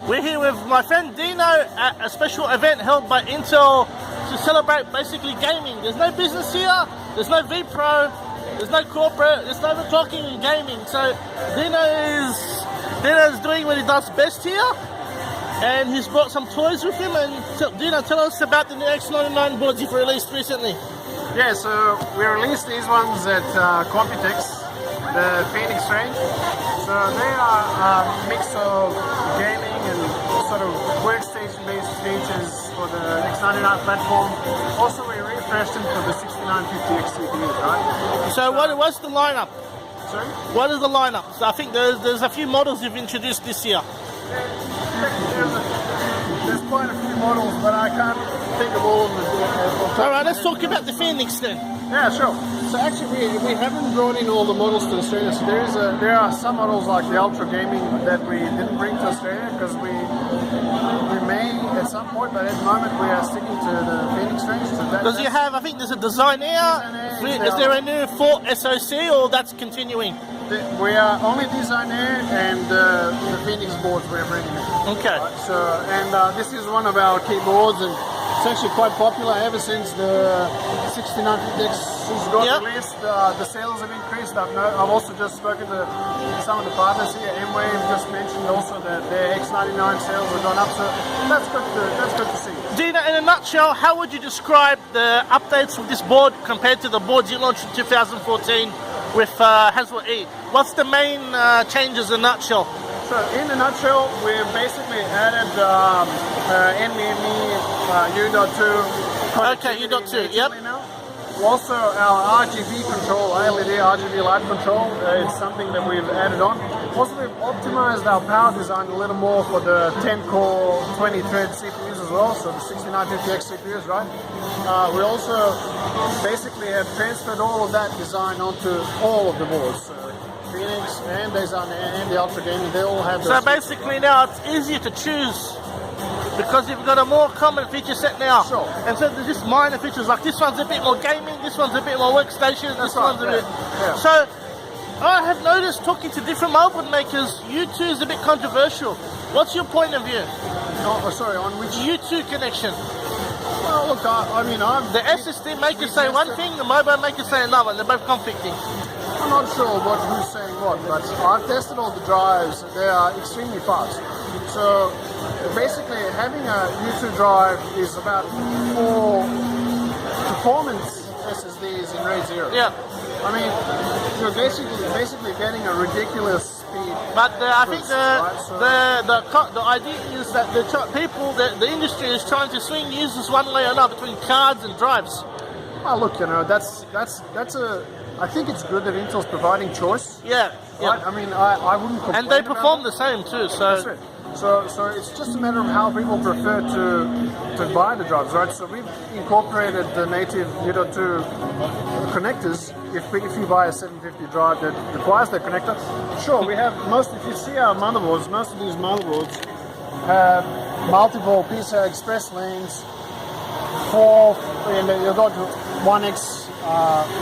We're here with my friend Dino at a special event held by Intel to celebrate basically gaming. There's no business here, there's no vPro, there's no corporate, there's no overclocking in gaming. So Dino's doing what he does best here, and he's brought some toys with him. And Dino, tell us about the new X99 boards you've released recently. Yeah, so we released these ones at Computex, the Phoenix range. So they are a mix of gaming and sort of workstation-based features for the X99 platform. Also, we refreshed them for the 6950X CPUs, right? So what's the lineup? Sorry? What is the lineup? So I think there's a few models you've introduced this year. There's quite a few models, but I can't think of all of them. Alright, let's talk about the Phoenix then. Yeah, sure. So actually, we haven't brought in all the models to Australia. So there are some models like the Ultra Gaming that we didn't bring to Australia because we may at some point, but at the moment we are sticking to the Phoenix range. So Does you have? I think there's a Design Air. Is there a new 4 SoC or that's continuing? We are only Design Air and the Phoenix boards we're bringing in. Okay. So this is one of our keyboards, and it's actually quite popular ever since the 6950X has got released. The sales have increased. I've also just spoken to some of the partners here. Mwave just mentioned also that their X99 sales have gone up, so that's good to see. Dino, in a nutshell, how would you describe the updates with this board compared to the boards you launched in 2014 with Haswell-E? What's the main changes in a nutshell? So in a nutshell, we've basically added NVMe U.2. Okay, U.2, yep. Now. Also, our RGB control, LED RGB light control, it's something that we've added on. Also, we've optimized our power design a little more for the 10-core, 20-thread CPUs as well, so the 6950X CPUs, right? We also basically have transferred all of that design onto all of the boards. So Phoenix and Design and the Ultra Gaming, they all have those. So basically now it's easier to choose because you've got a more common feature set now. Sure. And so there's just minor features like this one's a bit more gaming, this one's a bit more workstation, this one's a bit... Yeah. So I have noticed talking to different mobile makers, U2 is a bit controversial. What's your point of view? Oh, sorry, on which? U2 connection. Well, look, the SSD makers say one thing, the mobile makers say another, and they're both conflicting. I'm not sure who's saying what, but I've tested all the drives. They are extremely fast. So basically, having a U2 drive is about 4 performance SSDs in RAID 0. Yeah. I mean, you're basically getting a ridiculous speed. But I think the idea is that the industry is trying to swing users one way or another between cards and drives. Well, look, I think it's good that Intel's providing choice. Yeah. Right? Yeah. I mean, I wouldn't complain. And they perform the same too. So. That's it. So it's just a matter of how people prefer to buy the drives, right? So we've incorporated the native U.2 connectors. If you buy a 750 drive that requires that connector, sure, we have if you see our motherboards, most of these motherboards have multiple PCI Express lanes, and you've got 1X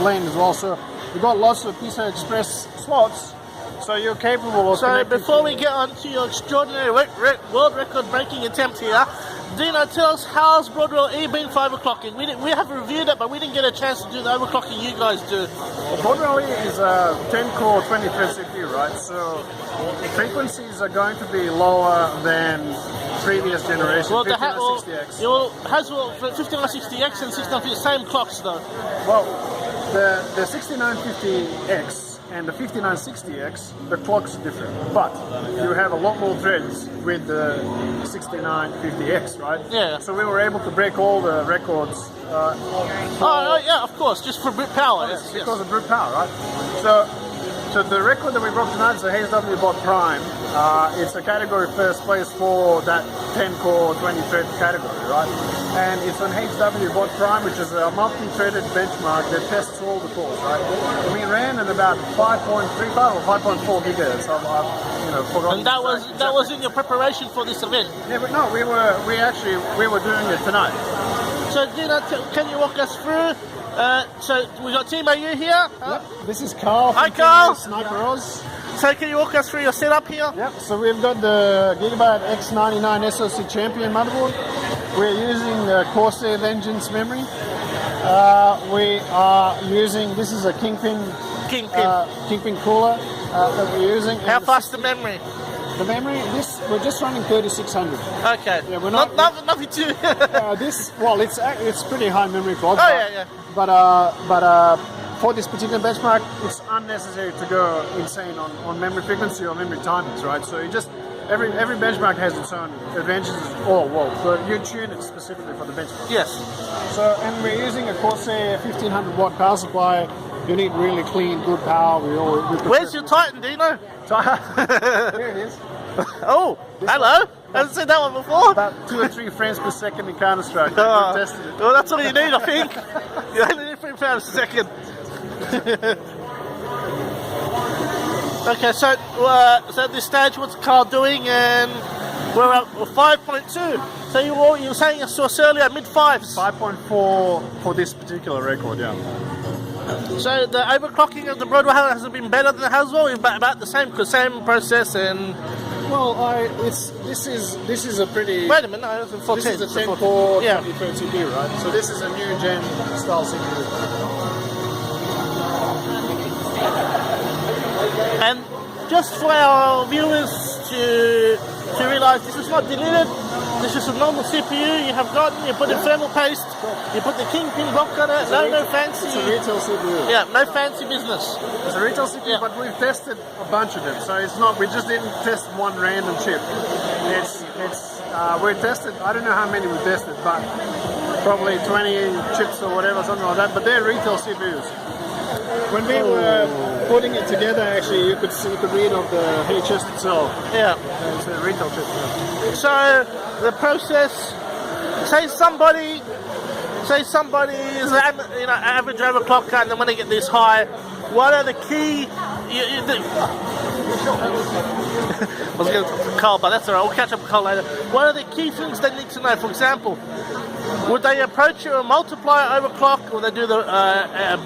lane as well. So you've got lots of PCI Express slots. So you're capable of. So before we get on to your extraordinary world record-breaking attempt here, Dino, tell us how's Broadwell-E been for overclocking? We have reviewed it, but we didn't get a chance to do the overclocking you guys do. Well, Broadwell-E is a 10-core, 20-thread CPU, right? So frequencies are going to be lower than previous generation, 5960X. Haswell 5960X and 6950, same clocks though. Well, the 6950X and the 5960X, the clocks are different, but you have a lot more threads with the 6950X, right? Yeah. So we were able to break all the records. Yeah, of course, just for brute power. Yes, because of brute power, right? So the record that we broke tonight is the HW Bot Prime. It's a category first place for that 10-core, 20-thread category, right? And it's an HW Bot Prime, which is a multi-threaded benchmark that tests all the cores, right? We ran at about 5.35 or 5.4 gigahertz. I've forgotten. And that was in your preparation for this event. Yeah, but no, we were doing it tonight. So, Dino, can you walk us through? So we got Team.AU here. Yep. This is Carl. Hi, Carl. Sniper Oz. So can you walk us through your setup here? Yep, so we've got the GIgabyte X99 SoC Champion motherboard. We're using the Corsair Vengeance memory. We are using, this is a Kingpin cooler that we're using. How fast the memory? The memory, we're just running 3600. Okay. Yeah, we're nothing too. It's pretty high memory clock. Oh yeah. But for this particular benchmark, it's unnecessary to go insane on memory frequency or memory timings, right? So you just every benchmark has its own advantages. So you tune it specifically for the benchmark. Yes. So and we're using a Corsair 1500 watt power supply. You need really clean, good power. Where's your Titan? Do you know? Here it is. Oh, hello. I haven't seen that one before. About 2 or 3 frames per second in Counter-Strike. We've tested it. Well, that's all you need, I think. You only need 3 frames per second. Okay, so at this stage, what's Carl doing? And we're at 5.2. So you were saying to us earlier, mid-5s. 5.4 for this particular record, yeah. So the overclocking of the Broadwell hasn't been better than the Haswell. It's about the same, same process and. Well, this is a pretty. Wait a minute, no, it's a 14. This is a 10-core yeah. 2030 CPU, right? So this is a new gen style CPU. And just for our viewers to realise, this is not deleted. This is a normal CPU you have gotten. You put in thermal paste. You put the Kingpin block on it. No fancy. It's a retail CPU. Yeah, no fancy business. It's a retail CPU, but we've tested a bunch of them. So it's not. We just didn't test one random chip. We tested. I don't know how many we tested, but probably 20 chips or whatever, something like that. But they're retail CPUs. When we were putting it together, actually, you could read of the HS itself. Yeah. It's a retail chip. Yeah. So the process. Say somebody is an average overclocker, and they want to get this high. What are the key? I was going to Carl, but that's alright. We'll catch up with Carl later. What are the key things they need to know? For example, would they approach a multiplier overclock? Would they do the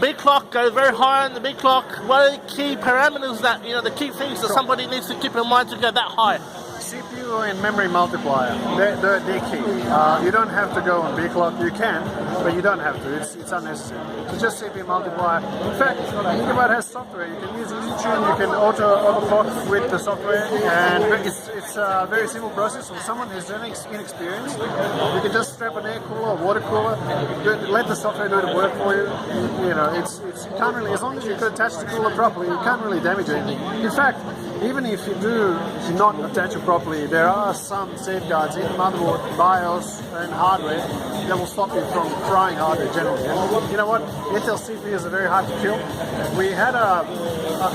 B clock? Go very high on the B clock? What are the key parameters that the key things that somebody needs to keep in mind to go that high? CPU and memory multiplier, they're key. You don't have to go on B clock. You can, but you don't have to. It's unnecessary. So just CPU multiplier. In fact, GIgabyte has software. You can use EasyTune. You can overclock with the software, and it's a very simple process. For someone who's inexperienced, you can just strap an air cooler or water cooler, let the software do the work for you. You can't really, as long as you can attach the cooler properly, you can't really damage anything. In fact, even if you do not attach it properly, there are some safeguards in the motherboard, BIOS, and hardware that will stop you from frying hardware generally. And you know what? Intel CPUs are very hard to kill. We had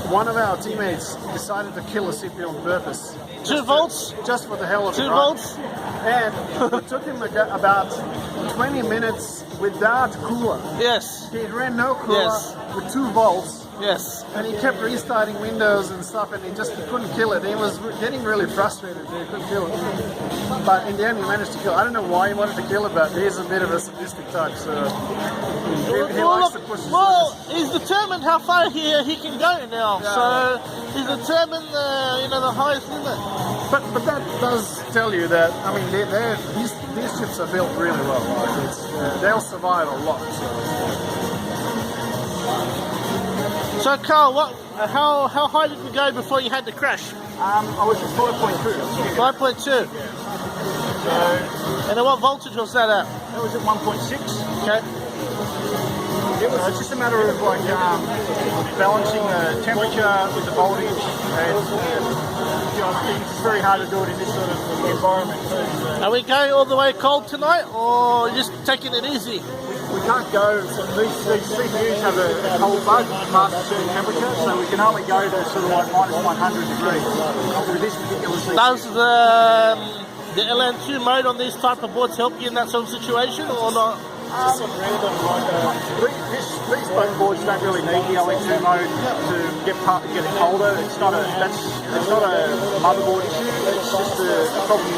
one of our teammates decided to kill a CPU on purpose. 2 volts? Just for the hell of it. 2 volts? And it took him about 20 minutes without cooler. Yes. He ran no cooler with 2 volts. Yes. And he kept restarting Windows and stuff, and he couldn't kill it. He was getting really frustrated. He couldn't kill it. But in the end, he managed to kill it. I don't know why he wanted to kill it, but he's a bit of a sadistic type, so he likes to push his limits. He's determined how far he can go now. Yeah. So he's determined the highest limit. But that does tell you that these chips are built really well. They'll survive a lot. So Carl, how high did we go before you had to crash? I was at 5.2. 5.2. And at what voltage was that at? That was at 1.6. Okay. It's just a matter of balancing the temperature with the voltage. And, it's very hard to do it in this sort of environment. Are we going all the way cold tonight, or just taking it easy? We can't go. These CPUs have a cold bug past a certain temperature, so we can only go to sort of like minus 100 degrees with this particular CPU. Does the LN2 mode on these type of boards help you in that sort of situation, or not? Just some random these both boards don't really need the LN2 mode to get it colder. It's not a motherboard issue. It's just a problem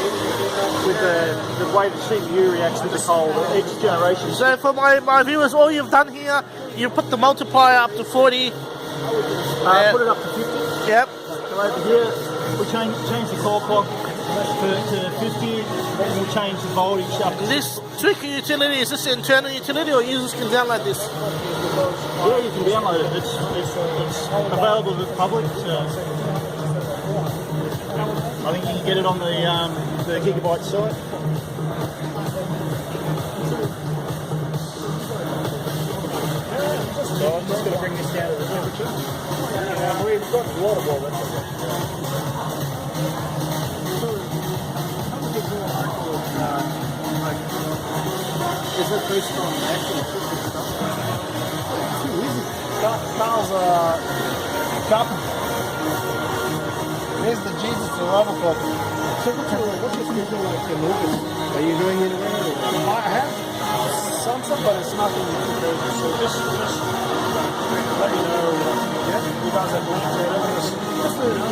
with the way the CPU reacts to the cold each generation. So for my viewers, all you've done here, you put the multiplier up to 40. Put it up to 50. Yep. So over here, we'll change the core clock to 50, and we'll change the voltage up to... This tricky utility, is this an internal utility or users can download this? Yeah, you can download it. It's available to the public. So I think you can get it on the GIgabyte site. So I'm just going to bring this down to the temperature. We've got water ball, that's okay. Is it based on actual physics stuff? Too easy. Carl's carpenter. There's the Jesus of Overclock. So what's your schedule like in August? Are you doing anything? I have something, but it's nothing crazy. So just let me know. Yeah, you guys have plans or whatever. Just let me know.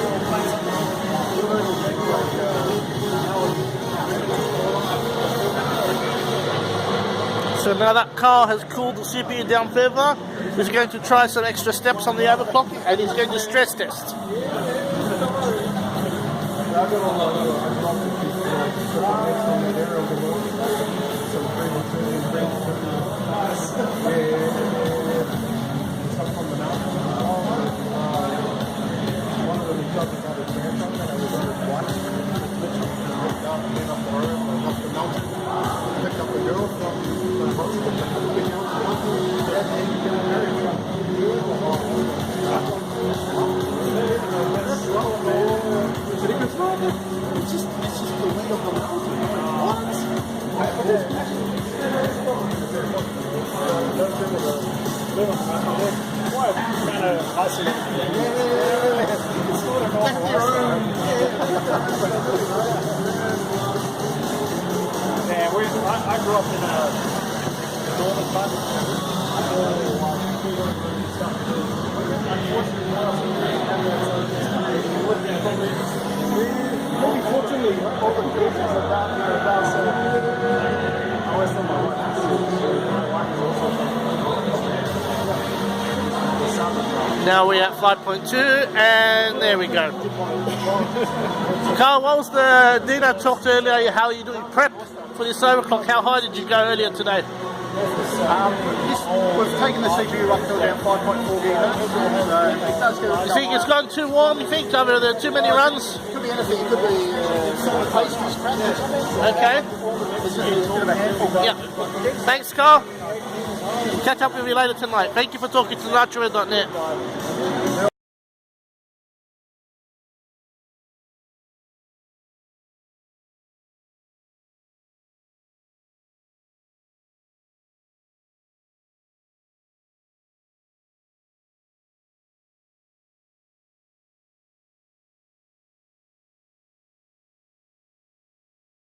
So now that Carl has cooled the CPU down further, he's going to try some extra steps on the overclocking and he's going to stress test. It's just the weight of the mountain. I grew up in a northern part. Fortunately, all the cases are Now we're at 5.2 and there we go. Carl, what was the Dino talked earlier, how are you doing prep for this overclock? How high did you go earlier today? We've taken the CPU up to about 5.4 gigahertz. It does go. You think it's gone too warm, you think? Are there too many runs? It could be anything. It could be some of the pastries cracked or something. Okay. It's just a bit of a handful. Yeah. Thanks, Carl. Catch up with you later tonight. Thank you for talking to Nitroid.net.